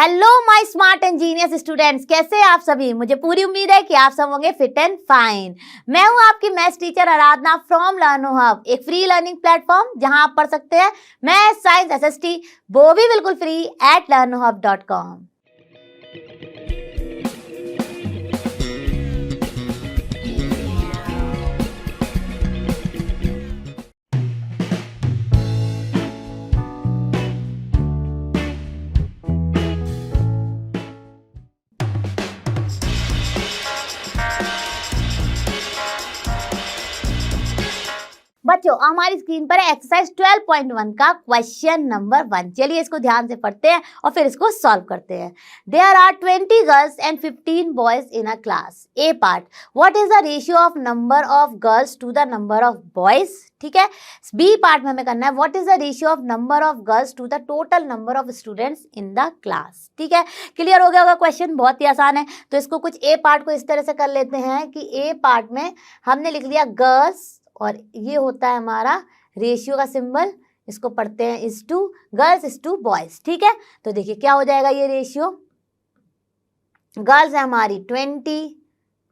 Hello my smart and genius students, कैसे हैं आप सभी। मुझे पूरी उम्मीद है कि आप सब होंगे फिट एंड फाइन। मैं हूं आपकी maths teacher Aradhana from लर्नो hub, एक फ्री लर्निंग प्लेटफॉर्म जहां आप पढ़ सकते हैं मैथ्स, साइंस, एसएसटी, वो भी बिल्कुल फ्री एट learnohub.com। बच्चों, हमारी स्क्रीन पर है एक्सरसाइज 12.1 का क्वेश्चन नंबर 1। चलिए इसको ध्यान से पढ़ते हैं और फिर इसको सॉल्व करते हैं। There are 20 girls and 15 boys in a class. A part, what is the ratio of number of girls to the number of boys. ठीक है। बी पार्ट में हमें करना है what is the ratio of number of girls to the total number of students in the class. ठीक है, clear हो गया होगा। क्वेश्चन बहुत ही आसान है। तो इसको कुछ ए पार्ट को इस तरह से कर लेते हैं कि ए पार्ट में हमने लिख लिया गर्ल्स और ये होता है हमारा रेशियो का सिंबल, इसको पढ़ते हैं is to girls is to boys. ठीक है, तो देखिए क्या हो जाएगा। ये रेशियो गर्ल्स है हमारी 20,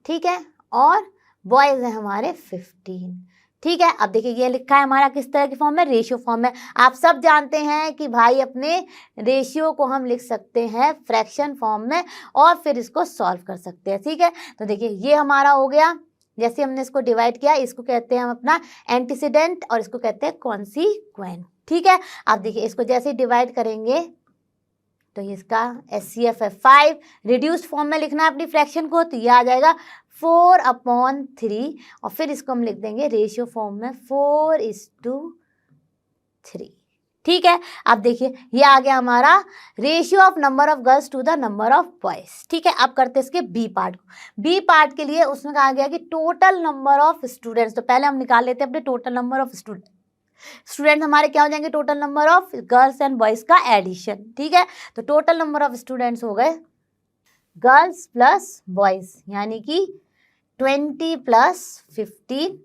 ठीक है, और बॉयज है हमारे 15। ठीक है, अब देखिए ये लिखा है हमारा किस तरह की फॉर्म में, रेशियो फॉर्म में। आप सब जानते हैं कि भाई अपने रेशियो को हम लिख सकते हैं फ्रैक्शन फॉर्म में और फिर इसको सॉल्व कर सकते हैं। ठीक है, तो देखिए ये हमारा हो गया। जैसे हमने इसको डिवाइड किया, इसको कहते हैं हम अपना एंटीसीडेंट और इसको कहते हैं कॉन्सिक्वेंट। ठीक है, आप देखिए इसको जैसे डिवाइड करेंगे तो इसका SCF है 5। रिड्यूस्ड फॉर्म में लिखना है अपनी फ्रैक्शन को, तो ये आ जाएगा 4/3 और फिर इसको हम लिख देंगे रेशियो फॉर्म में 4:3। ठीक है, अब देखिए ये आ गया हमारा ratio of number of girls to the number of boys. ठीक है, अब करते हैं इसके बी पार्ट को। बी पार्ट के लिए उसमें कहा गया कि टोटल नंबर ऑफ स्टूडेंट्स। तो पहले हम निकाल लेते हैं अपने टोटल नंबर ऑफ स्टूडेंट हमारे क्या हो जाएंगे, total number of girls and boys का एडिशन। ठीक है, तो टोटल नंबर ऑफ स्टूडेंट्स हो गए गर्ल्स प्लस बॉयज, यानी कि 20 + 15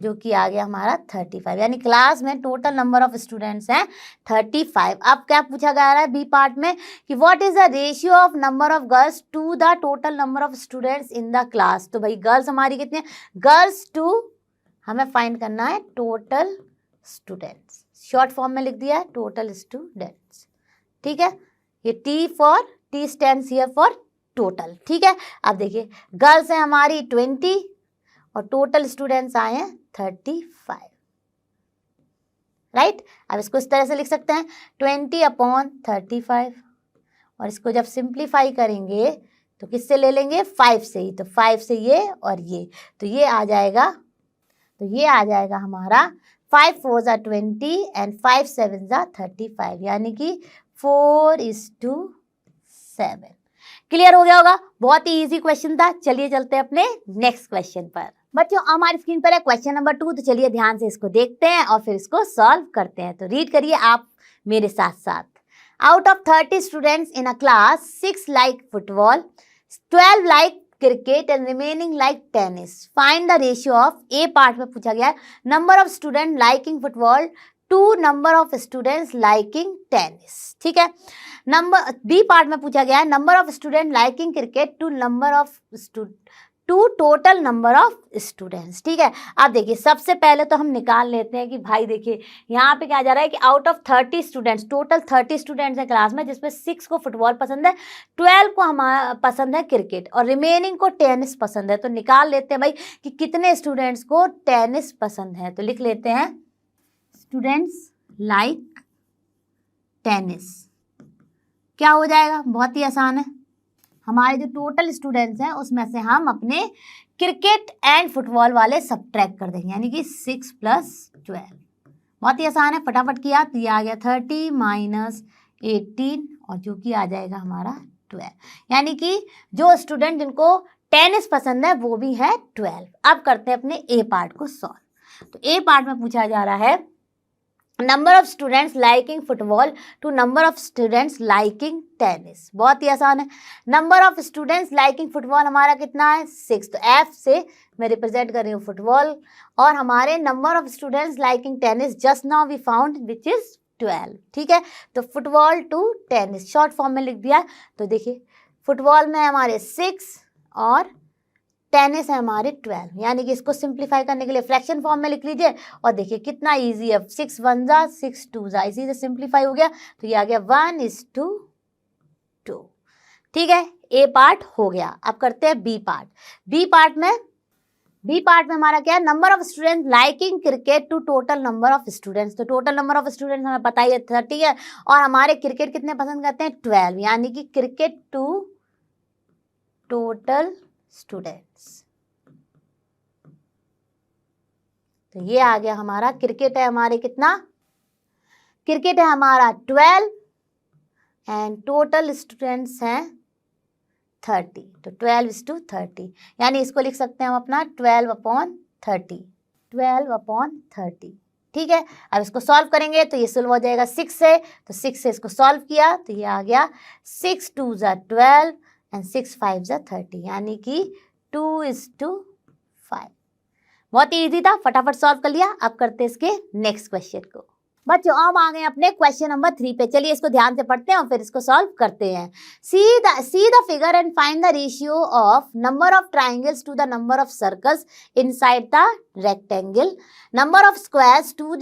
जो कि आ गया हमारा 35, यानी क्लास में टोटल नंबर ऑफ स्टूडेंट्स हैं 35। अब क्या पूछा गया है बी पार्ट में कि what is the ratio of number of girls to the total number of students in the class. तो भाई गर्ल्स हमारी कितनी है, गर्ल्स टू हमें फाइंड करना है टोटल स्टूडेंट्स। शॉर्ट फॉर्म में लिख दिया है टोटल स्टूडेंट्स। ठीक है, ये T stands here for total. ठीक है, अब देखिए गर्ल्स हैं हमारी 20 और टोटल स्टूडेंट्स आए हैं 35। राइट, अब इसको इस तरह से लिख सकते हैं 20/35 और इसको जब सिंप्लीफाई करेंगे तो किससे ले लेंगे, 5 से ही। तो 5 से ये और ये, तो ये आ जाएगा, हमारा 5 4 = 20 एंड 5 7 = 35, यानी कि 4:7। क्लियर हो गया होगा। बहुत ही इजी क्वेश्चन था। चलिए चलते हैं अपने नेक्स्ट क्वेश्चन पर। बच्चों, हमारी स्क्रीन पर है क्वेश्चन नंबर 2। तो चलिए ध्यान से इसको देखते हैं और फिर इसको सॉल्व करते हैं। तो रीड करिए आप मेरे साथ साथ। Out of 30 students in a class, 6 like football, 12 like cricket and remaining like tennis. Find the ratio of, A part में पूछा गया है number of student liking football to number of students liking tennis. ठीक है, number B part में पूछा गया है number of student liking cricket to total number of students. ठीक है, अब देखिए सबसे पहले तो हम निकाल लेते हैं कि भाई देखिए यहाँ पे क्या जा रहा है कि out of 30 students, total 30 students हैं क्लास में, जिसमें 6 को फुटबॉल पसंद है, 12 को हमारा पसंद है क्रिकेट और रिमेनिंग को टेनिस पसंद है। तो निकाल लेते हैं भाई कि कितने स्टूडेंट्स को टेनिस पसंद है। तो लिख लेते हैं स्टूडेंट्स लाइक टेनिस। क्या हो जाएगा, बहुत ही आसान है। हमारे जो टोटल स्टूडेंट्स हैं उसमें से हम अपने क्रिकेट एंड फुटबॉल वाले सब्ट्रैक्ट कर देंगे, यानी कि 6 + 12। बहुत ही आसान है, फटाफट किया तो ये आ गया 30 - 18 और जो कि आ जाएगा हमारा 12, यानी कि जो स्टूडेंट जिनको टेनिस पसंद है वो भी है 12। अब करते हैं अपने ए पार्ट को सॉल्व। तो ए पार्ट में पूछा जा रहा है number of students liking football to number of students liking tennis. बहुत ही आसान है। Number of students liking football हमारा कितना है, 6। तो F से मैं रिप्रेजेंट कर रही हूँ फुटबॉल और हमारे number of students liking tennis just now we found which is 12, ठीक है। तो football to tennis short form में लिख दिया। तो देखिए फुटबॉल में हमारे 6 और टेनिस है हमारे 12, यानी कि इसको सिंप्लीफाई करने के लिए फ्रैक्शन फॉर्म में लिख लीजिए और देखिए कितना इजी है, 6 1 जा 6 2 जा, इसी से सिंप्लीफाई हो गया। तो ये आ गया 1:2, ठीक है। ए पार्ट हो गया। अब करते हैं बी पार्ट। बी पार्ट में हमारा क्या है, number of student liking cricket to total number of students. तो टोटल नंबर ऑफ स्टूडेंट्स हमें पता ही है 30 है, और हमारे क्रिकेट कितने पसंद करते हैं 12, यानी कि क्रिकेट टू टोटल स्टूडेंट्स। तो ये आ गया हमारा क्रिकेट है हमारे कितना, क्रिकेट है हमारा 12 एंड टोटल स्टूडेंट्स हैं 30। तो 12:30, यानी इसको लिख सकते हैं हम अपना 12/30, 12/30, ठीक है। अब इसको सॉल्व करेंगे तो ये सॉल्व हो जाएगा 6 से, तो 6 से इसको सॉल्व किया तो ये आ गया 6 2 जा 12 एंड 6 5 जा 30, यानी कि 2:5। बहुत ही ईजी था, फटाफट सॉल्व कर लिया। अब करते हैं इसके नेक्स्ट क्वेश्चन को। बच्चों हम आ गए अपने क्वेश्चन नंबर 3 पे। चलिए इसको ध्यान से पढ़ते हैं और फिर इसको सॉल्व करते हैं। See the figure and find the ratio of number of triangles to the number of circles inside the rectangle, number of squares to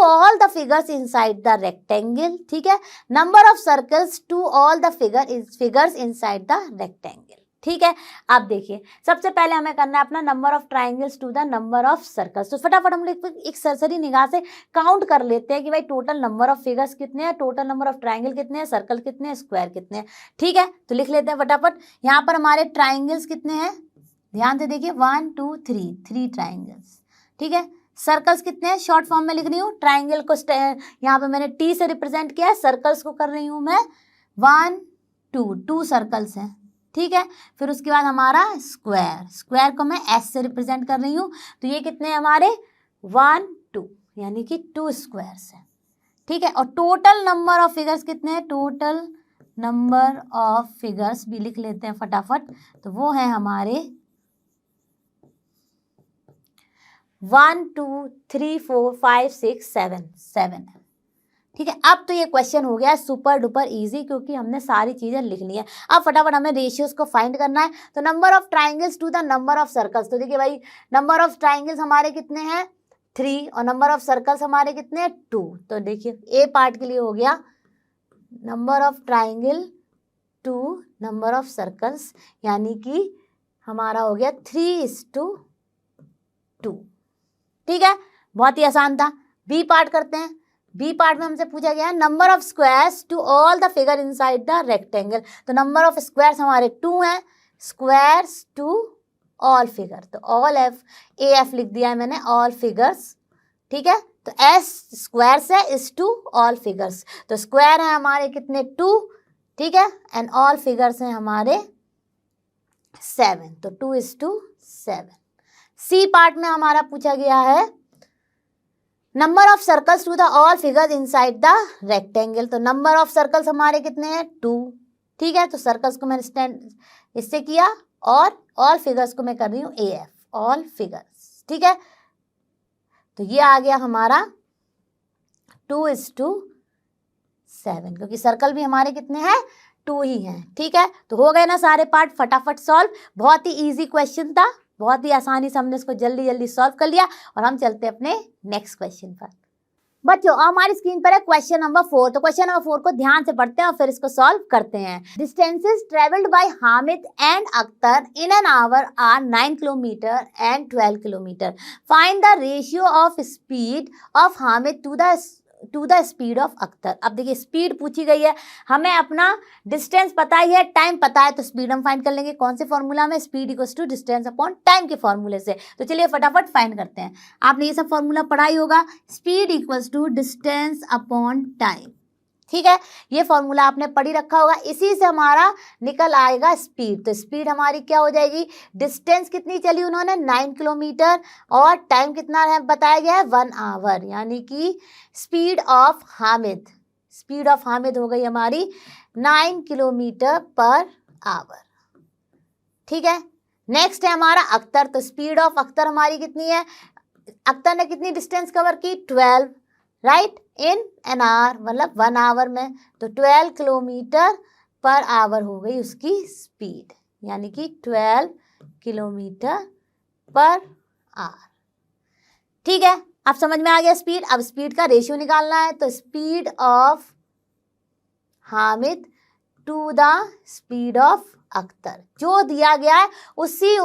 all the figures inside the rectangle, ठीक है, number of circles to all the figures inside the rectangle, ठीक है। अब देखिए सबसे पहले हमें करना है अपना number of triangles to the number of circles. तो फटाफट हम लोग एक सरसरी निगाह से काउंट कर लेते हैं कि भाई टोटल नंबर ऑफ फिगर्स कितने हैं, टोटल नंबर ऑफ ट्राइंगल कितने हैं, सर्कल कितने हैं, स्क्वायर कितने हैं, ठीक है। तो लिख लेते हैं फटाफट। यहाँ पर हमारे ट्राइंगल्स कितने हैं, ध्यान से देखिए 1 2 3 ट्राइंगल्स, ठीक है। सर्कल्स कितने हैं, शॉर्ट फॉर्म में लिख रही हूँ, ट्राइंगल को यहाँ पे मैंने टी से रिप्रेजेंट किया है, सर्कल्स को कर रही हूँ मैं 1 2 सर्कल्स हैं, ठीक है। फिर उसके बाद हमारा स्क्वायर को मैं एस से रिप्रेजेंट कर रही हूँ, तो ये कितने हैं हमारे 1 2, यानी कि 2 स्क्वायर्स हैं, ठीक है। और टोटल नंबर ऑफ फिगर्स कितने हैं, टोटल नंबर ऑफ फिगर्स भी लिख लेते हैं फटाफट। तो वो है हमारे 1 2 3 4 5 6 7 है, ठीक है। अब तो ये क्वेश्चन हो गया सुपर डुपर इजी, क्योंकि हमने सारी चीजें लिख ली हैं। अब फटाफट हमें रेशियोज को फाइंड करना है। तो number of triangles to the number of circles, तो देखिए भाई नंबर ऑफ ट्राइंगल्स हमारे कितने हैं 3 और नंबर ऑफ सर्कल्स हमारे कितने हैं 2। तो देखिए ए पार्ट के लिए हो गया number of triangle to number of circles, यानी कि हमारा हो गया 3:2, ठीक है। बहुत ही आसान था। बी पार्ट करते हैं। बी पार्ट में हमसे पूछा गया है number of squares to all the figure inside the rectangle. तो नंबर ऑफ स्क्वायर्स हमारे 2 हैं, स्क्वायर्स टू ऑल फिगर, तो ऑल एफ ए एफ लिख दिया है मैंने, ऑल फिगर्स, ठीक है। तो एस स्क्वायर्स है इस टू ऑल फिगर्स, तो स्क्वायर है हमारे कितने 2, ठीक है, एंड ऑल फिगर्स हैं हमारे 7, तो 2:7। सी पार्ट में हमारा पूछा गया है number of circles to the all figures inside the rectangle. तो नंबर ऑफ सर्कल्स हमारे कितने हैं 2, ठीक है। तो सर्कल्स को मैंने स्टैंड इससे किया और ऑल फिगर्स को मैं कर रही हूँ ए एफ, ऑल फिगर्स, ठीक है। तो ये आ गया हमारा 2:7, क्योंकि सर्कल भी हमारे कितने हैं 2 ही हैं, ठीक है। तो हो गए ना सारे पार्ट, फटाफट सॉल्व। बहुत ही इजी क्वेश्चन था, बहुत ही आसानी से हमने इसको जल्दी जल्दी सॉल्व कर लिया। और हम चलते हैं अपने नेक्स्ट क्वेश्चन पर। बच्चों हमारी स्क्रीन पर है क्वेश्चन नंबर 4। तो क्वेश्चन नंबर 4 को ध्यान से पढ़ते हैं और फिर इसको सॉल्व करते हैं। Distances travelled by Hamid and Akhtar in an hour are 9 kilometre and 12 kilometre. Find the ratio of speed of Hamid to the speed of Akhtar. अब देखिए स्पीड पूछी गई है, हमें अपना डिस्टेंस पता ही है, टाइम पता है, तो स्पीड हम फाइंड कर लेंगे कौन से फॉर्मूला में, speed equals to distance upon time के फॉर्मूले से। तो चलिए फटाफट फाइंड करते हैं। आपने ये सब फॉर्मूला पढ़ा ही होगा, speed equals to distance upon time, ठीक है। ये फॉर्मूला आपने पढ़ी रखा होगा, इसी से हमारा निकल आएगा स्पीड। तो स्पीड हमारी क्या हो जाएगी, डिस्टेंस कितनी चली उन्होंने 9 किलोमीटर और टाइम कितना है बताया गया है 1 आवर, यानी कि स्पीड ऑफ हामिद हो गई हमारी 9 किलोमीटर पर आवर, ठीक है। नेक्स्ट है हमारा अख्तर। तो स्पीड ऑफ अख्तर हमारी कितनी है, अख्तर ने कितनी डिस्टेंस कवर की 12, राइट, इन एन आवर मतलब 1 आवर में, तो 12 किलोमीटर पर आवर हो गई उसकी स्पीड, यानी कि 12 किलोमीटर पर आवर। ठीक है, अब समझ में आ गया स्पीड। अब स्पीड का रेशियो निकालना है, तो speed of Hamid to the speed of Akhtar, जो दिया गया है उसी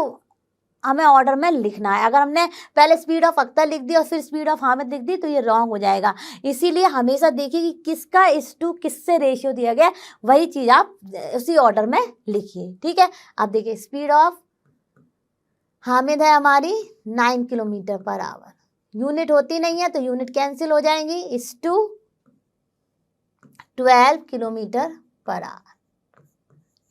हमें ऑर्डर में लिखना है। अगर हमने पहले स्पीड ऑफ अख्तर लिख दी और फिर स्पीड ऑफ हामिद लिख दी तो ये रॉन्ग हो जाएगा। इसीलिए हमेशा देखिए कि किसका इस टू किससे रेशियो दिया गया, वही चीज़ आप उसी ऑर्डर में लिखिए। ठीक है, अब देखिए स्पीड ऑफ हामिद है हमारी 9 किलोमीटर पर आवर, यूनिट होती नहीं है तो यूनिट कैंसिल हो जाएंगी, इस टू 12 किलोमीटर पर आवर।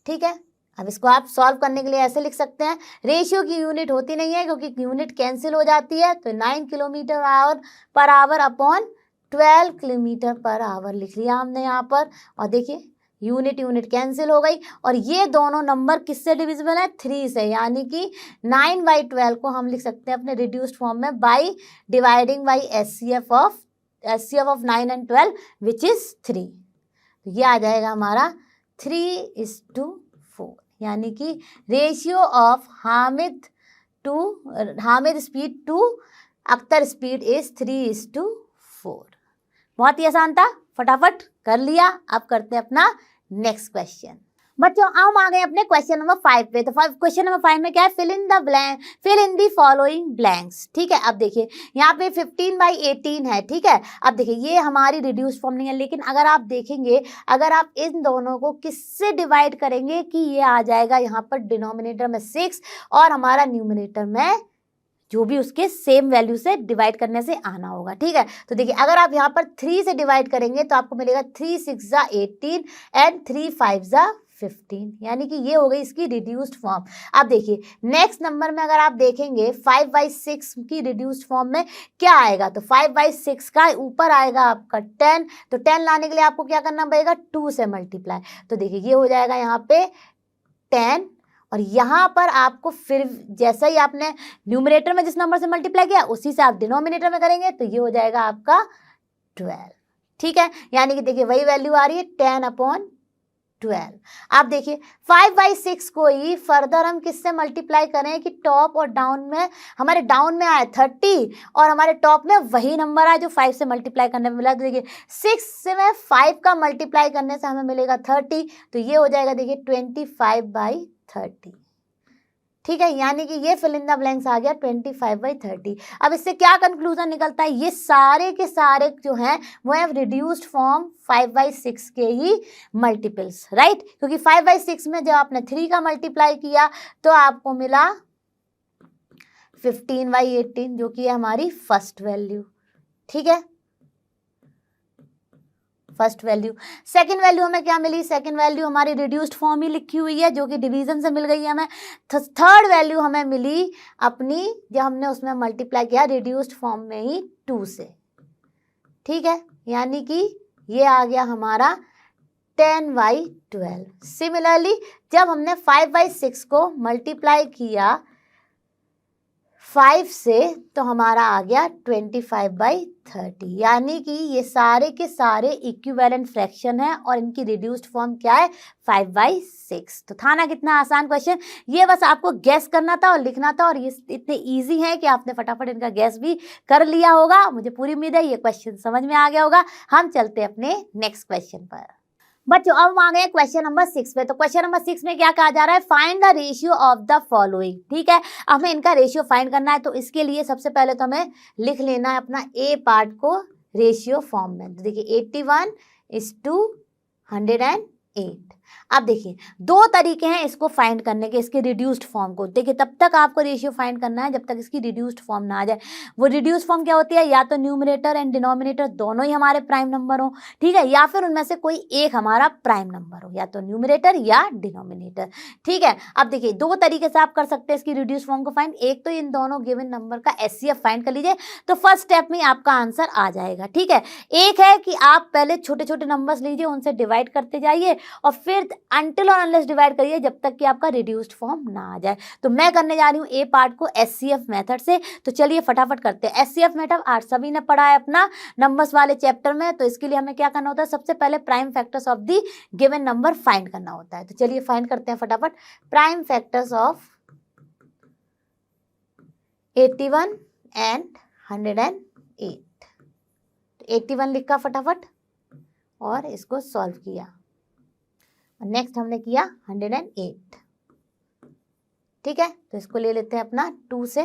ठीक है, अब इसको आप सॉल्व करने के लिए ऐसे लिख सकते हैं, रेशियो की यूनिट होती नहीं है क्योंकि यूनिट कैंसिल हो जाती है, तो 9 kilometre per hour upon 12 kilometre per hour लिख लिया हमने यहाँ पर। और देखिए यूनिट कैंसिल हो गई, और ये दोनों नंबर किससे डिविजिबल है, 3 से, यानी कि 9/12 को हम लिख सकते हैं अपने रिड्यूस्ड फॉर्म में by dividing by HCF of 9 and 12 which is 3। तो ये आ जाएगा हमारा 3:4, यानी कि ratio of Hamid speed to Akhtar speed is 3:4। बहुत ही आसान था, फटाफट कर लिया। अब करते हैं अपना नेक्स्ट क्वेश्चन। बच्चों अब हम आ गए अपने क्वेश्चन नंबर 5 पे। तो क्वेश्चन नंबर 5 में क्या है, fill in the following blanks. ठीक है, अब देखिए यहाँ पे 15/18 है। ठीक है, अब देखिए ये हमारी रिड्यूस्ड फॉर्म नहीं है, लेकिन अगर आप देखेंगे, अगर आप इन दोनों को किससे डिवाइड करेंगे कि ये आ जाएगा यहाँ पर डिनोमिनेटर में 6 और हमारा न्यूमरेटर में जो भी उसके सेम वैल्यू से डिवाइड करने से आना होगा। ठीक है, तो देखिए अगर आप यहाँ पर 3 से डिवाइड करेंगे तो आपको मिलेगा 3 6 ज़ा 18 एंड 3 5 ज़ा 15, यानी कि ये हो गई इसकी रिड्यूस्ड फॉर्म। अब देखिए नेक्स्ट नंबर में अगर आप देखेंगे 5/6 की रिड्यूस्ड फॉर्म में क्या आएगा, तो 5/6 का ऊपर आएगा आपका 10, तो 10 लाने के लिए आपको क्या करना पड़ेगा, 2 से मल्टीप्लाई। तो देखिए ये हो जाएगा यहाँ पे 10, और यहाँ पर आपको फिर जैसा ही आपने न्यूमरेटर में जिस नंबर से मल्टीप्लाई किया उसी से आप डिनोमिनेटर में करेंगे, तो ये हो जाएगा आपका 12। ठीक है, यानी कि देखिए वही वैल्यू आ रही है 10/12। आप देखिए 5/6 को ही फर्दर हम किससे मल्टीप्लाई करें कि टॉप और डाउन में, हमारे डाउन में आया 30 और हमारे टॉप में वही नंबर आया जो 5 से मल्टीप्लाई करने में मिला। तो देखिए 6 से में 5 का मल्टीप्लाई करने से हमें मिलेगा 30, तो ये हो जाएगा देखिए 25/30। ठीक है, यानी कि ये फिल इन द ब्लैंक्स आ गया 25/30। अब इससे क्या कंक्लूजन निकलता है, ये सारे के सारे जो हैं वो है रिड्यूस्ड फॉर्म 5/6 के ही मल्टीपल्स, राइट, क्योंकि 5/6 में जब आपने 3 का मल्टीप्लाई किया तो आपको मिला 15/18 जो कि है हमारी फर्स्ट वैल्यू। ठीक है, फर्स्ट वैल्यू। सेकंड वैल्यू हमें क्या मिली, सेकंड वैल्यू हमारी रिड्यूस्ड फॉर्म ही लिखी हुई है जो कि डिवीजन से मिल गई है हमें। थर्ड वैल्यू हमें मिली अपनी जब हमने उसमें मल्टीप्लाई किया रिड्यूस्ड फॉर्म में ही 2 से। ठीक है, यानी कि ये आ गया हमारा 10/12। सिमिलरली जब हमने 5/6 को मल्टीप्लाई किया 5 से तो हमारा आ गया 25/30, यानी कि ये सारे के सारे इक्विवेलेंट फ्रैक्शन है और इनकी रिड्यूस्ड फॉर्म क्या है 5/6। तो था ना कितना आसान क्वेश्चन, ये बस आपको गैस करना था और लिखना था, और ये इतने इजी है कि आपने फटाफट इनका गैस भी कर लिया होगा। मुझे पूरी उम्मीद है ये क्वेश्चन समझ में आ गया होगा। हम चलते हैं अपने नेक्स्ट क्वेश्चन पर। बच्चों अब हम आ गए क्वेश्चन नंबर 6 पे। तो क्वेश्चन नंबर 6 में क्या कहा जा रहा है, find the ratio of the following. ठीक है, हमें इनका रेशियो फाइंड करना है, तो इसके लिए सबसे पहले तो हमें लिख लेना है अपना ए पार्ट को रेशियो फॉर्म में। तो देखिए 81:108। अब देखिए दो तरीके हैं इसको फाइंड करने के, इसके रिड्यूस्ड फॉर्म को। देखिए तब तक आपको रेशियो फाइंड करना है जब तक इसकी रिड्यूस्ड फॉर्म ना आ जाए। वो रिड्यूस्ड फॉर्म क्या होती है, या तो न्यूमरेटर एंड डिनोमिनेटर दोनों ही हमारे प्राइम नंबर हो, ठीक है, या फिर उनमें से कोई एक हमारा प्राइम नंबर हो, या तो न्यूमरेटर या डिनोमिनेटर। ठीक है, अब देखिए दो तरीके से आप कर सकते हैं इसकी रिड्यूस्ड फॉर्म को फाइंड। एक तो इन दोनों गिवन नंबर का HCF फाइंड कर लीजिए, तो फर्स्ट स्टेप में आपका आंसर आ जाएगा। ठीक है, एक है कि आप पहले छोटे छोटे नंबर्स लीजिए, उनसे डिवाइड करते जाइए और फिर फिर अनटिल और अनलेस डिवाइड करिए जब तक कि आपका रिड्यूस्ड फॉर्म ना आ जाए। तो मैं करने जा रही हूँ ए पार्ट को एचसीएफ मेथड से। तो चलिए फटाफट करते हैं। एचसीएफ मेथड आज सभी ने पढ़ा है अपना नंबर्स वाले चैप्टर में। तो इसके लिए हमें क्या करना होता है, सबसे पहले prime factors of the given number find करना होता है। तो चलिए फाइंड करते हैं फटाफट। Prime factors of 81 and 108। 81 लिखा फटाफट और इसको सॉल्व किया। नेक्स्ट हमने किया 108। ठीक है, तो इसको ले लेते हैं अपना 2 से।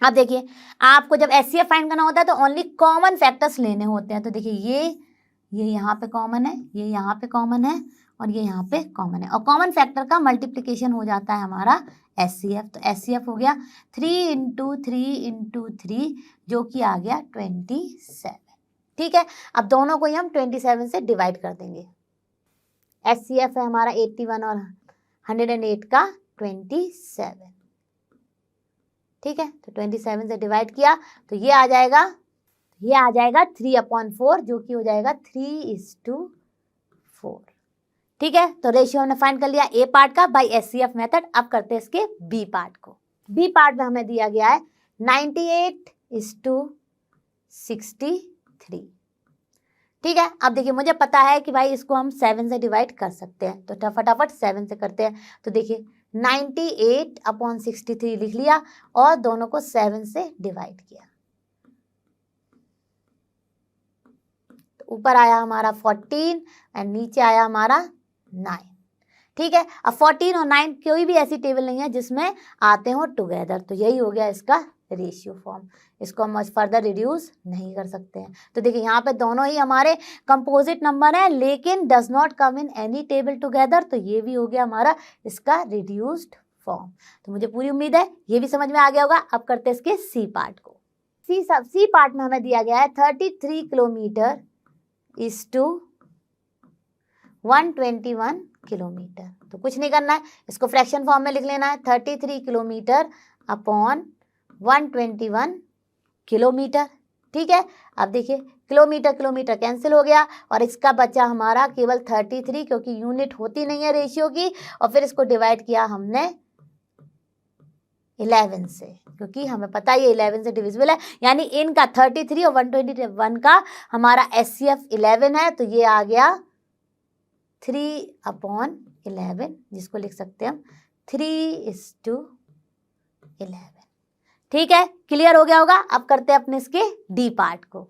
अब देखिए, आपको जब एचसीएफ फाइंड करना होता है तो ओनली कॉमन फैक्टर्स लेने होते हैं। तो देखिए ये यहाँ पे कॉमन है, ये यहाँ पे कॉमन है और ये यहाँ पे कॉमन है, और कॉमन फैक्टर का मल्टीप्लिकेशन हो जाता है हमारा एचसीएफ। तो एचसीएफ हो गया 3 × 3 × 3 जो कि आ गया 27। ठीक है, अब दोनों को ही हम 27 से डिवाइड कर देंगे। एचसीएफ है हमारा 81 और 108 का 27। ठीक है, तो 27 से डिवाइड किया तो ये आ जाएगा 3/4 जो कि हो जाएगा 3:4। ठीक है, तो रेशियो हमने फाइंड कर लिया ए पार्ट का बाय एचसीएफ मेथड। अब करते हैं इसके बी पार्ट को। बी पार्ट में हमें दिया गया है 98:63। ठीक है, अब देखिए मुझे पता है कि भाई इसको हम 7 से डिवाइड कर सकते हैं, तो फटाफट 7 से करते हैं। तो देखिए 98/63 लिख लिया और दोनों को 7 से डिवाइड किया। तो ऊपर आया हमारा 14 और नीचे आया हमारा 9। ठीक है, अब 14 और 9 कोई भी ऐसी टेबल नहीं है जिसमें आते हो टुगेदर, तो यही हो गया इसका रेशियो फॉर्म। इसको हम फर्दर रिड्यूस नहीं कर सकते हैं। तो देखिए यहाँ पे दोनों ही हमारे कंपोजिट नंबर है लेकिन does not come in any table together, तो ये भी हो गया हमारा इसका रिड्यूस्ड फॉर्म। तो मुझे पूरी उम्मीद है ये भी समझ में आ गया होगा। अब करते हैं इसके सी पार्ट को। सी पार्ट में हमें दिया गया है 33 किलोमीटर इज टू 121 किलोमीटर। तो कुछ नहीं करना है, इसको फ्रैक्शन फॉर्म में लिख लेना है। 33 किलोमीटर अपॉन 121 किलोमीटर। ठीक है, अब देखिए किलोमीटर कैंसिल हो गया और इसका बचा हमारा केवल 33 क्योंकि यूनिट होती नहीं है रेशियो की, और फिर इसको डिवाइड किया हमने 11 से क्योंकि हमें पता है ये 11 से डिविजिबल है। यानी इनका 33 और 121 का हमारा एचसीएफ 11 है, तो ये आ गया 3/11 जिसको लिख सकते हैं हम 3:11। ठीक है, क्लियर हो गया होगा। अब करते हैं अपने इसके डी पार्ट को।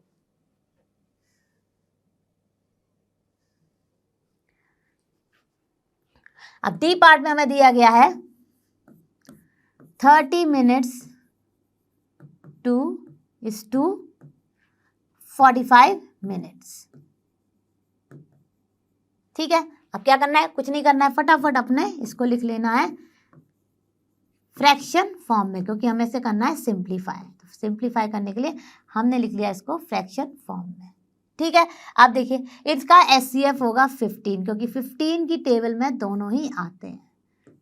अब डी पार्ट में हमें दिया गया है 30 मिनट्स टू 45 मिनट्स। ठीक है, अब क्या करना है, कुछ नहीं करना है, फटाफट अपने इसको लिख लेना है फ्रैक्शन फॉर्म में क्योंकि हमें इसे करना है सिंप्लीफाई। तो सिंप्लीफाई करने के लिए हमने लिख लिया इसको फ्रैक्शन फॉर्म में। ठीक है, अब देखिए इसका एचसीएफ होगा 15 क्योंकि 15 की टेबल में दोनों ही आते हैं।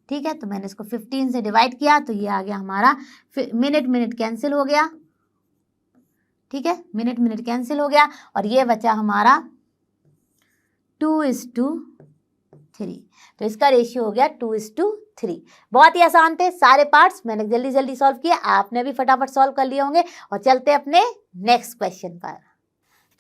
ठीक है, तो मैंने इसको 15 से डिवाइड किया तो ये आ गया हमारा मिनट कैंसिल हो गया। ठीक है, मिनट कैंसिल हो गया और ये बचा हमारा 2:3। तो इसका रेशियो हो गया 2:3। बहुत ही आसान थे सारे पार्ट्स, मैंने जल्दी सॉल्व किया, आपने भी फटाफट सॉल्व कर लिए होंगे। और चलते हैं अपने नेक्स्ट क्वेश्चन पर।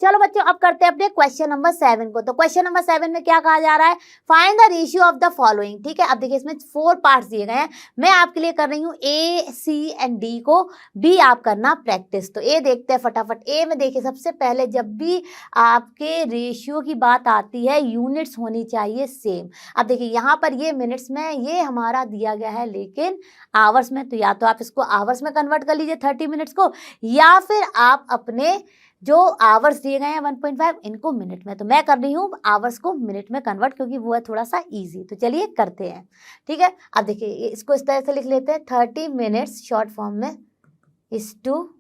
चलो बच्चों, अब करते हैं अपने क्वेश्चन नंबर 7 को। तो क्वेश्चन नंबर 7 में क्या कहा जा रहा है, find the ratio of the following. ठीक है, अब देखिए इसमें 4 पार्ट्स दिए गए हैं, मैं आपके लिए कर रही हूँ ए, सी एंड डी को, बी आप करना प्रैक्टिस। तो ए देखते हैं फटाफट। ए में देखिए सबसे पहले जब भी आपके रेशियो की बात आती है यूनिट्स होनी चाहिए सेम। अब देखिए यहाँ पर ये मिनट्स में ये हमारा दिया गया है लेकिन आवर्स में, तो या तो आप इसको आवर्स में कन्वर्ट कर लीजिए 30 मिनट्स को, या फिर आप अपने जो आवर्स दिए गए हैं 1.5 इनको मिनट में। तो मैं कर रही हूँ आवर्स को मिनट में कन्वर्ट क्योंकि वो है थोड़ा सा इजी। तो चलिए करते हैं। ठीक है, अब देखिए इसको इस तरह से लिख लेते हैं 30 मिनट्स शॉर्ट फॉर्म में इज टू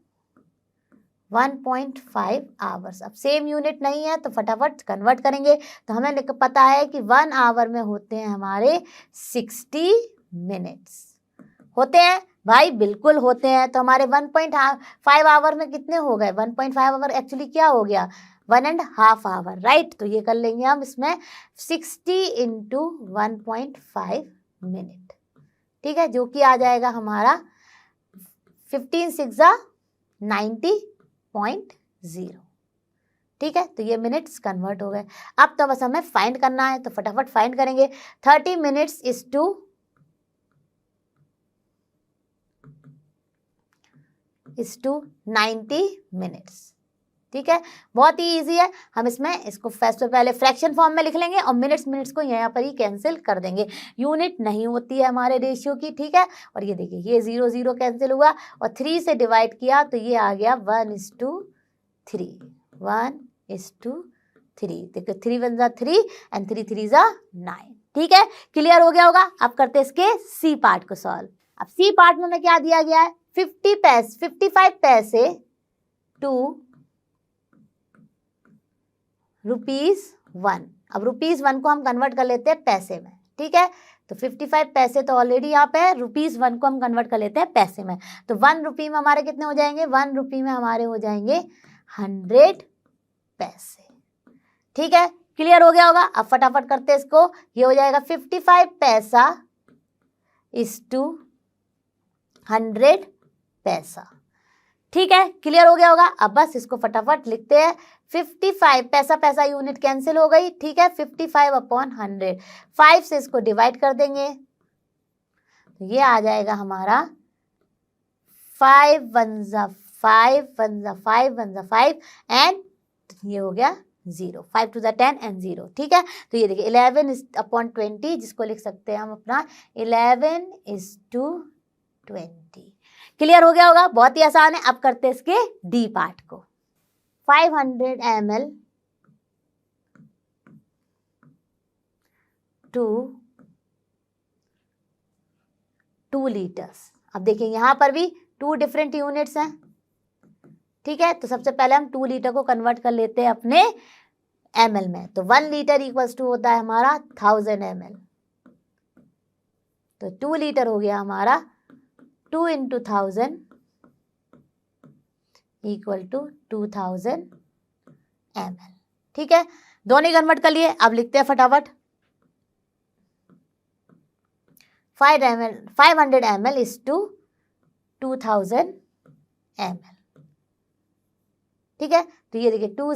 1.5 आवर्स। अब सेम यूनिट नहीं है तो फटाफट कन्वर्ट करेंगे। तो हमें पता है कि 1 आवर में होते हैं हमारे 60 मिनट्स। होते हैं भाई, बिल्कुल होते हैं। तो हमारे 1.5 आवर में कितने हो गए, 1.5 आवर एक्चुअली क्या हो गया, 1.5 आवर, राइट। तो ये कर लेंगे हम इसमें 60 इंटू 1.5 मिनट, ठीक है, जो कि आ जाएगा हमारा 15 6 90.0, ठीक है। तो ये मिनट्स कन्वर्ट हो गए। अब तो बस हमें फाइंड करना है, तो फटाफट फाइंड करेंगे। 30 मिनट्स इज टू 90 मिनट्स, ठीक है। बहुत ही इजी है। हम इसमें इसको सबसे पहले फ्रैक्शन फॉर्म में लिख लेंगे और मिनट्स को यहाँ पर ही कैंसिल कर देंगे। यूनिट नहीं होती है हमारे रेशियो की, ठीक है। और ये देखिए ये 0 0 कैंसिल हुआ और 3 से डिवाइड किया तो ये आ गया 1:3, 1:3। देखो 3 1 जा 3 एंड 3 3 जा 9, ठीक है। क्लियर हो गया होगा। अब करते हैं इसके सी पार्ट को सॉल्व। अब सी पार्ट में हमें क्या दिया गया है, 55 पैसे टू ₹1। अब ₹1 को हम कन्वर्ट कर लेते हैं पैसे में, ठीक है। तो 55 पैसे तो ऑलरेडी यहाँ पे है, ₹1 को हम कन्वर्ट कर लेते हैं पैसे में। तो 1 रुपये में हमारे कितने हो जाएंगे, 1 रुपये में हमारे हो जाएंगे 100 पैसे, ठीक है। क्लियर हो गया होगा। अब फटाफट करते हैं इसको। ये हो जाएगा 55 पैसा इज टू 100 पैसा, ठीक है। क्लियर हो गया होगा। अब बस इसको फटाफट लिखते हैं। 55 पैसा यूनिट कैंसिल हो गई, ठीक है। 55/100, 5 से इसको डिवाइड कर देंगे तो ये आ जाएगा हमारा 5 1 जा 5 1 जा 5 1 जा 5 एंड ये हो गया 0, 5 to the 10 एंड 0, ठीक है। तो ये देखिए 11/20, जिसको लिख सकते हैं हम अपना 11:20। क्लियर हो गया होगा। बहुत ही आसान है। अब करते हैं इसके डी पार्ट को। 500 ml टू 2 लीटर्स। अब देखिए यहाँ पर भी 2 डिफरेंट यूनिट्स हैं, ठीक है। तो सबसे पहले हम 2 लीटर को कन्वर्ट कर लेते हैं अपने ml में। तो 1 लीटर इक्वल्स टू होता है हमारा 1000 ml। तो 2 लीटर हो गया हमारा 2 into 1000 इक्वल टू 2000 ml, ठीक है। दोनों ही कन्वर्ट कर लिए। अब लिखते हैं फटाफट। 500 ml इज टू 2000 ml, ठीक है। तो ये देखिए 2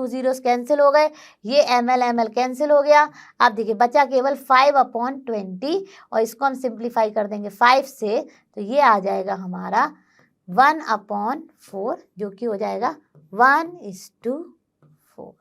zeros कैंसिल हो गए, ये ml कैंसिल हो गया। अब देखिए बचा केवल 5/20 और इसको हम सिंप्लीफाई कर देंगे 5 से, तो ये आ जाएगा हमारा 1/4, जो कि हो जाएगा 1:4,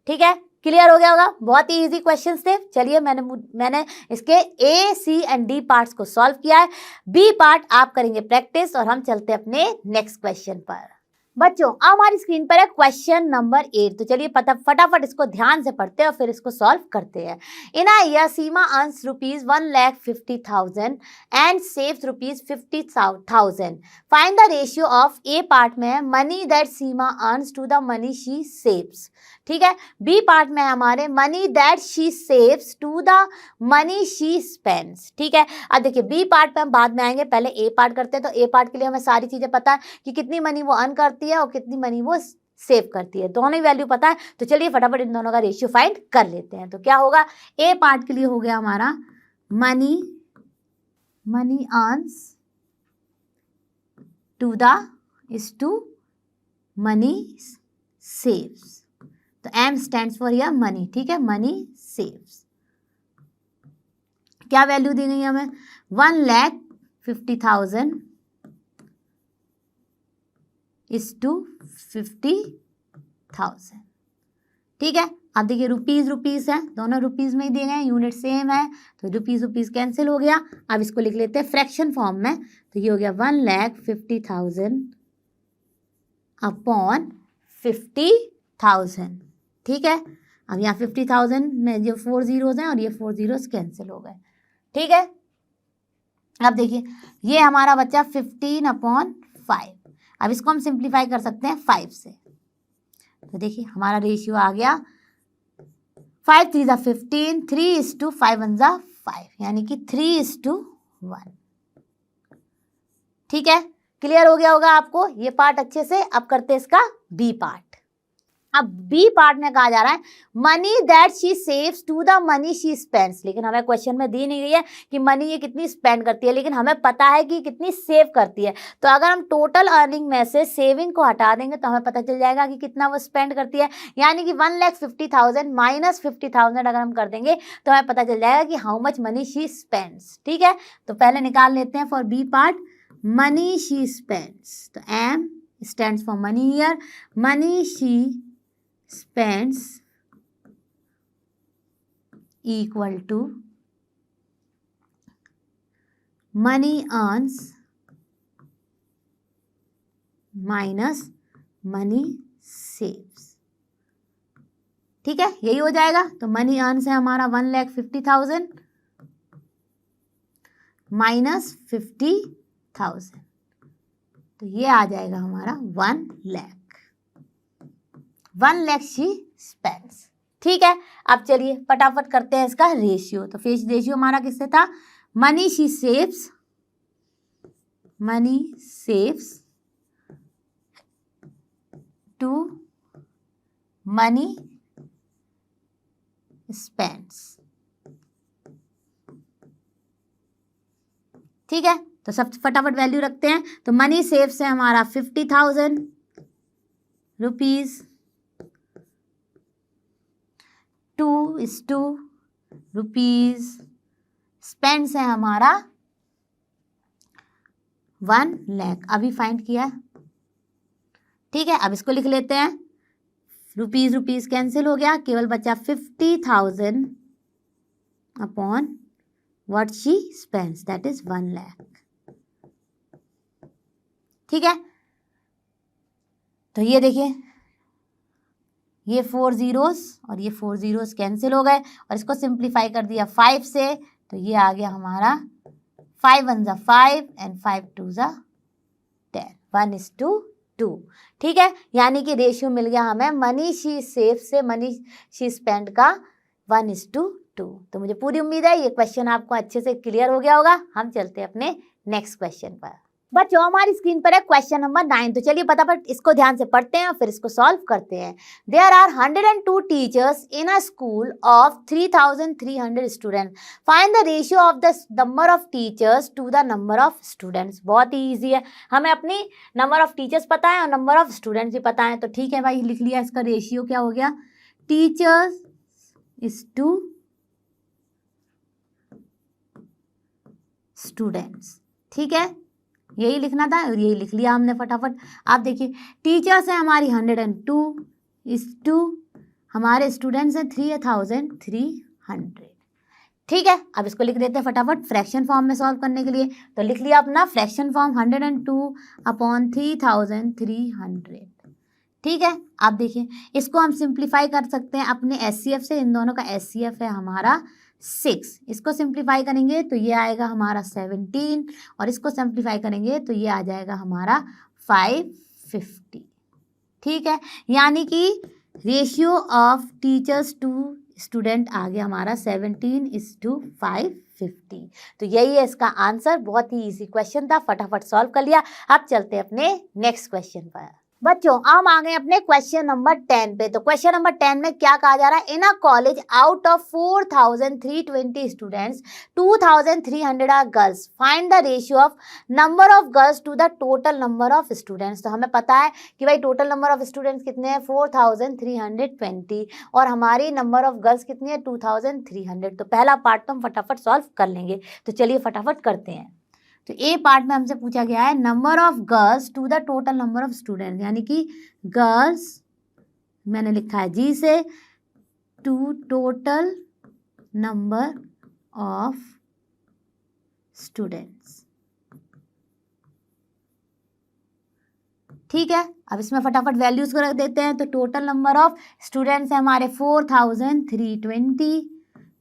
ठीक है। क्लियर हो गया होगा। बहुत ही इजी क्वेश्चंस थे। चलिए मैंने इसके ए सी एंड डी पार्ट्स को सॉल्व किया है। बी पार्ट आप करेंगे प्रैक्टिस और हम चलते हैं अपने नेक्स्ट क्वेश्चन पर। बच्चों अब हमारी स्क्रीन पर है क्वेश्चन नंबर 8। तो चलिए फटाफट इसको ध्यान से पढ़ते हैं और फिर इसको सॉल्व करते हैं। In a year Seema earns ₹1,50,000 and saves ₹50,000। Find the ratio of. A part में है money that Seema earns to the money she saves, ठीक है। बी पार्ट में हमारे money that she saves to the money she spends, ठीक है। अब देखिए बी पार्ट पे हम बाद में आएंगे, पहले ए पार्ट करते हैं। तो ए पार्ट के लिए हमें सारी चीजें पता है कि कितनी मनी वो अर्न करती है और कितनी मनी वो सेव करती है, दोनों ही वैल्यू पता है। तो चलिए फटाफट इन दोनों का रेशियो फाइंड कर लेते हैं। तो क्या होगा, ए पार्ट के लिए हो गया हमारा money earns to the is to money saves. तो M stands for here money, ठीक है, मनी सेव्स। क्या वैल्यू दी गई है हमें, 1,50,000 इज टू 50,000, ठीक है। अब देखिए रुपीज है, दोनों रुपीज में ही दिए गए, यूनिट सेम है, तो रुपीज कैंसिल हो गया। अब इसको लिख लेते हैं फ्रैक्शन फॉर्म में। तो ये हो गया 1,50,000 अपॉन 50,000, ठीक है। अब यहाँ 50,000 में जो 4 zeros हैं और ये 4 zeros कैंसिल हो गए, ठीक है। अब देखिए ये हमारा बच्चा 15/5। अब इसको हम सिंप्लीफाई कर सकते हैं 5 से। तो देखिए हमारा रेशियो आ गया 5 3 जा 15, 3:5 1 जा 5, यानी कि 3:1, ठीक है। क्लियर हो गया होगा आपको ये पार्ट अच्छे से। अब करते हैं इसका बी पार्ट। अब बी पार्ट में कहा जा रहा है money that she saves to the money she spends, लेकिन हमें क्वेश्चन में दी नहीं गई है कि मनी ये कितनी स्पेंड करती है, लेकिन हमें पता है कि कितनी सेव करती है। तो अगर हम टोटल अर्निंग में से सेविंग को हटा देंगे तो हमें पता चल जाएगा कि कितना वो स्पेंड करती है, यानी कि 1,50,000 माइनस 50,000 अगर हम कर देंगे तो हमें पता चल जाएगा कि how much money she spends. ठीक है, तो पहले निकाल लेते हैं for B part money she spends. तो M stands for money here, money she spends equal to money earns minus money saves। ठीक है, यही हो जाएगा। तो मनी अर्न्स है हमारा 1,50,000 माइनस 50,000, तो ये आ जाएगा हमारा 1 लाख। 1 lakh she spends. ठीक है, अब चलिए फटाफट करते हैं इसका रेशियो। तो फेस रेशियो हमारा किससे था, money she saves, money saves to money spends. ठीक है, तो सब फटाफट वैल्यू रखते हैं। तो मनी सेव्स है हमारा 50,000 रुपीज, 2 रुपीज, स्पेंड्स है हमारा 1 लाख, अभी फाइंड किया। ठीक है, अब इसको लिख लेते हैं। रुपीज रुपीज कैंसिल हो गया, केवल बचा 50,000 upon what she spends, that is 1 lakh. ठीक है, तो ये देखिए, ये 4 zeros और ये 4 zeros कैंसिल हो गए और इसको सिंप्लीफाई कर दिया 5 से, तो ये आ गया हमारा 5 1 जा 5 एंड 5 2 जा 10, 1:2। ठीक है, यानी कि रेशियो मिल गया हमें मनी शी सेव से मनी शी स्पेंड का 1:2। तो मुझे पूरी उम्मीद है ये क्वेश्चन आपको अच्छे से क्लियर हो गया होगा। हम चलते हैं अपने नेक्स्ट क्वेश्चन पर। बच्चों हमारी स्क्रीन पर है क्वेश्चन नंबर 9। तो चलिए फटाफट इसको ध्यान से पढ़ते हैं और फिर इसको सॉल्व करते हैं। There are 102 teachers in a school of 3,300 student, find the ratio of the number of teachers to the number of students. बहुत ही ईजी है, हमें अपनी नंबर ऑफ टीचर्स पता है और नंबर ऑफ स्टूडेंट्स भी पता है। तो ठीक है भाई, लिख लिया। इसका रेशियो क्या हो गया, टीचर्स इज टू स्टूडेंट्स। ठीक है, यही लिखना था और यही लिख लिया हमने फटाफट। आप देखिए, टीचर्स है हमारी 102 इस टू हमारे स्टूडेंट्स हैं 3,300। ठीक है, अब इसको लिख देते हैं फटाफट फ्रैक्शन फॉर्म में सॉल्व करने के लिए। तो लिख लिया अपना फ्रैक्शन फॉर्म 102 अपॉन 3,300। ठीक है, आप देखिए इसको हम सिंप्लीफाई कर सकते हैं अपने SCF से। इन दोनों का SCF है हमारा 6, इसको सिंप्लीफाई करेंगे तो ये आएगा हमारा 17 और इसको सिंप्लीफाई करेंगे तो ये आ जाएगा हमारा 550। ठीक है, यानी कि ratio of teachers to student आ गया हमारा 17:550। तो यही है इसका आंसर। बहुत ही इजी क्वेश्चन था, फटाफट सॉल्व कर लिया। अब चलते हैं अपने नेक्स्ट क्वेश्चन पर। बच्चों हम आ गए अपने क्वेश्चन नंबर 10 पे। तो क्वेश्चन नंबर 10 में क्या कहा जा रहा है, in a college out of 4,320 students 2,300 are girls, find the ratio of number of girls to the total number of students. तो हमें पता है कि भाई टोटल नंबर ऑफ स्टूडेंट्स कितने हैं 4,320 और हमारी नंबर ऑफ गर्ल्स कितनी है 2,300। तो पहला पार्ट तो हम फटाफट सॉल्व कर लेंगे। तो चलिए फटाफट करते हैं। तो ए पार्ट में हमसे पूछा गया है number of girls to the total number of students, यानी कि गर्ल्स मैंने लिखा है जी से to total number of students. ठीक है, अब इसमें फटाफट वैल्यूज को रख देते हैं। तो टोटल नंबर ऑफ स्टूडेंट्स है हमारे 4,320।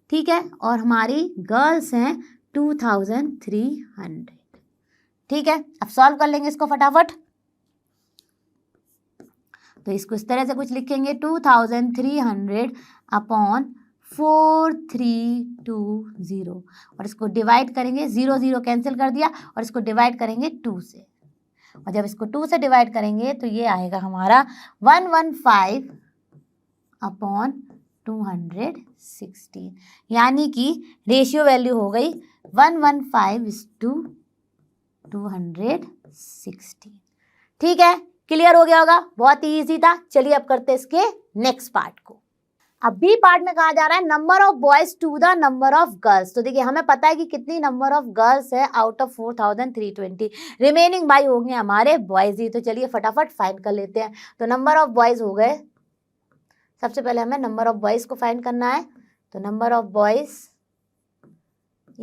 ठीक है, और हमारी गर्ल्स हैं 2,300। ठीक है, अब सॉल्व कर लेंगे इसको फटाफट। तो इसको इस तरह से कुछ लिखेंगे 2,300 अपॉन 4,320 और इसको डिवाइड करेंगे, 0 0 कैंसिल कर दिया और इसको डिवाइड करेंगे 2 से। और जब इसको 2 से डिवाइड करेंगे तो ये आएगा हमारा 115 अपॉन 216, यानी कि रेशियो वैल्यू हो गई 115:216। ठीक है, क्लियर हो गया होगा, बहुत ही ईजी था। चलिए अब करते हैं इसके नेक्स्ट पार्ट को। अब बी पार्ट में कहा जा रहा है number of boys to the number of girls. तो देखिए हमें पता है कि कितनी नंबर ऑफ गर्ल्स है आउट ऑफ 4320, रिमेनिंग बाई हो गए हमारे बॉयज ही। तो चलिए फटाफट फाइंड कर लेते हैं। तो नंबर ऑफ बॉयज हो गए, सबसे पहले हमें नंबर ऑफ बॉयज को फाइंड करना है। तो number of boys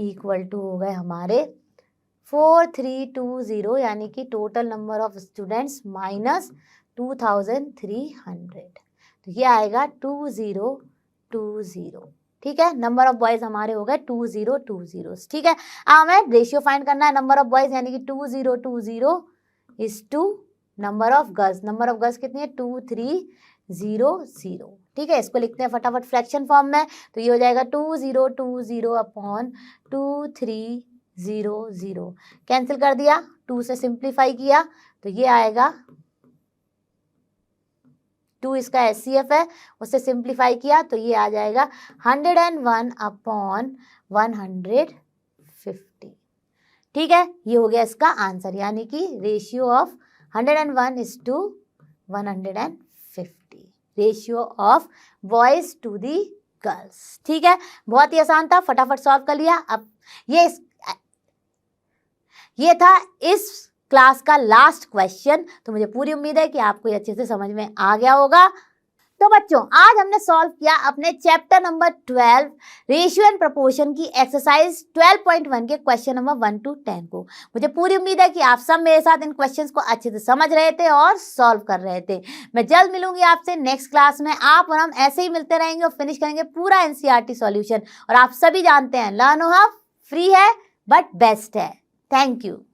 equal to हो गए हमारे 4320, यानी कि total number of students minus 2300, तो ये आएगा 2020। ठीक है, नंबर ऑफ बॉयज हमारे हो गए 2020। ठीक है, अब हमें रेशियो फाइंड करना है नंबर ऑफ बॉयज, यानी कि 2020 is to number of girls. Number of girls कितनी है 2300। ठीक है, इसको लिखते हैं फटाफट फ्रैक्शन फॉर्म में। तो ये हो जाएगा 2020 अपॉन 2300, कैंसिल कर दिया, 2 से सिंप्लीफाई किया तो ये आएगा 2 इसका एचसीएफ है, उससे सिंप्लीफाई किया तो ये आ जाएगा 101 अपॉन 150। ठीक है, ये हो गया इसका आंसर, यानी कि ratio of 101 is to 150, ratio of boys to the girls. ठीक है, बहुत ही आसान था, फटाफट सॉल्व कर लिया। अब ये था इस क्लास का लास्ट क्वेश्चन। तो मुझे पूरी उम्मीद है कि आपको ये अच्छे से समझ में आ गया होगा। तो बच्चों आज हमने सॉल्व किया अपने chapter number 12 ratio and proportion की एक्सरसाइज 12.1 के क्वेश्चन नंबर 1 to 10 को। मुझे पूरी उम्मीद है कि आप सब मेरे साथ इन क्वेश्चंस को अच्छे से समझ रहे थे और सॉल्व कर रहे थे। मैं जल्द मिलूंगी आपसे नेक्स्ट क्लास में। आप और हम ऐसे ही मिलते रहेंगे और फिनिश करेंगे पूरा एनसीईआरटी सॉल्यूशन। और आप सभी जानते हैं लर्नो हब फ्री है बट बेस्ट है। Thank you.